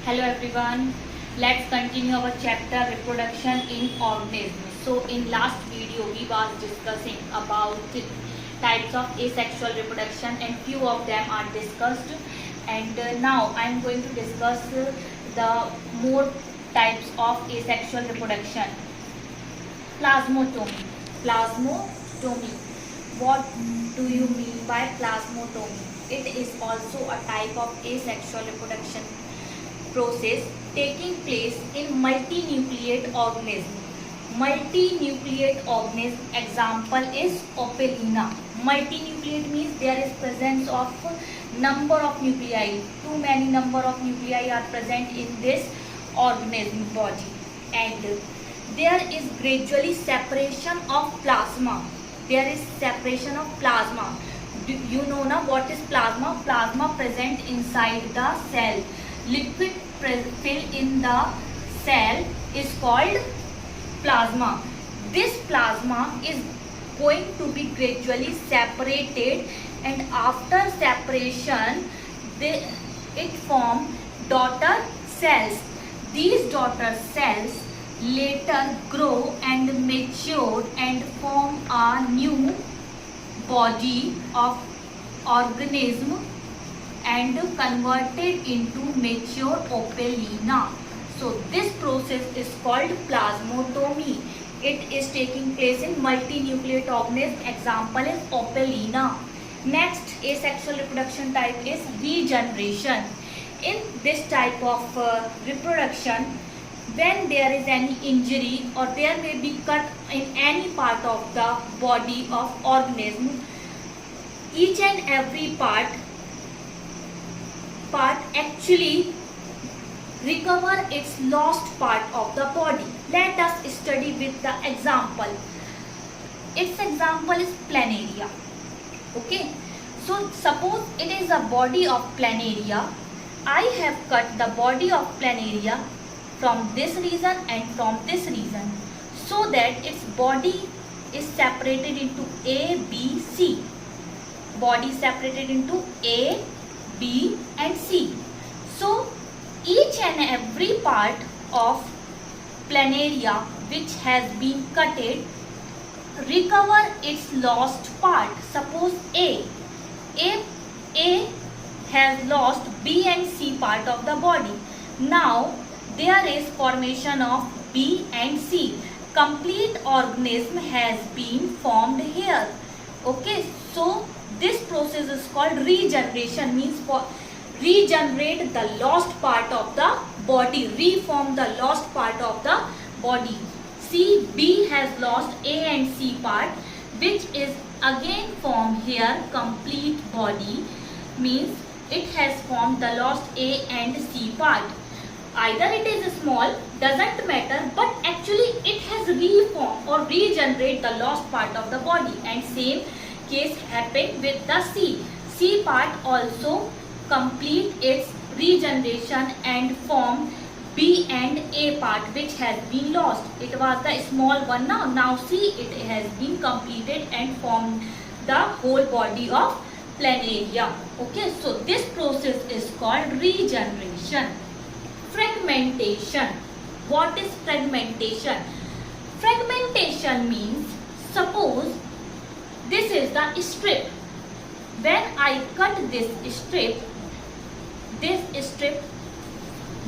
Hello everyone. Let's continue our chapter reproduction in organisms. So in last video we was discussing about types of asexual reproduction and few of them are discussed. And now I am going to discuss the more types of asexual reproduction. Plasmotomy. Plasmotomy. What do you mean by plasmotomy? It is also a type of asexual reproduction process taking place in multinucleate organism. Multinucleate organism example is Opelina. Multinucleate means there is presence of number of nuclei. Too many number of nuclei are present in this organism body, and there is gradually separation of plasma. There is separation of plasma. You know now what is plasma? Plasma present inside the cell. Liquid filled in the cell is called plasma. This plasma is going to be gradually separated, and after separation it form daughter cells. These daughter cells later grow and mature and form a new body of organism and converted into mature Opelina. So this process is called plasmotomy. It is taking place in multinucleate organism. Example is Opelina. Next asexual reproduction type is regeneration. In this type of reproduction, when there is any injury or there may be cut in any part of the body of organism, each and every part actually recover its lost part of the body. Let us study with the example. Its example is planaria. Okay, so suppose it is a body of planaria. I have cut the body of planaria from this region and from this region, so that its body is separated into A, B, C. Body separated into A, B and C. So each and every part of planaria which has been cutted recover its lost part. Suppose A has lost B and C part of the body. Now there is formation of B and C. Complete organism has been formed here. Okay, so this process is called regeneration, means for regenerate the lost part of the body, reform the lost part of the body. See, B has lost A and C part, which is again formed here. Complete body means it has formed the lost A and C part. Either it is small, doesn't matter, but actually it has reformed or regenerate the lost part of the body. And same case happened with the C. C part also complete its regeneration and form B and A part which has been lost. It was the small one now. Now see, it has been completed and formed the whole body of planaria. Okay, so this process is called regeneration. Fragmentation. What is fragmentation? Fragmentation means, suppose this is the strip. When I cut this strip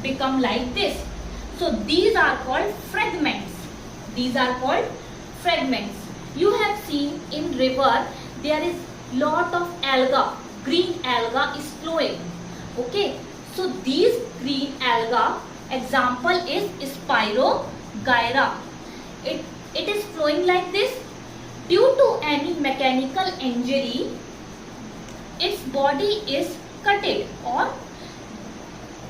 become like this. So these are called fragments. These are called fragments. You have seen in river there is lot of alga. Green alga is flowing. Okay. So these green alga example is Spirogyra. It is flowing like this. Due to any mechanical injury, its body is cutted or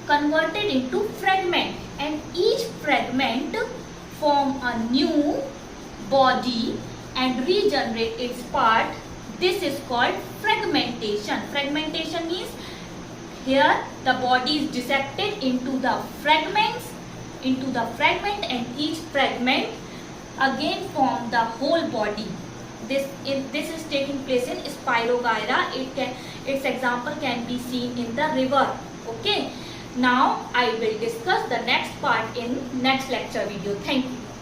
converted into fragment, and each fragment form a new body and regenerate its part. This is called fragmentation. Fragmentation means here the body is dissected into the fragments, and each fragment again form the whole body. This is taking place in Spirogyra. Its example can be seen in the river. Okay. Now I will discuss the next part in next lecture video. Thank you.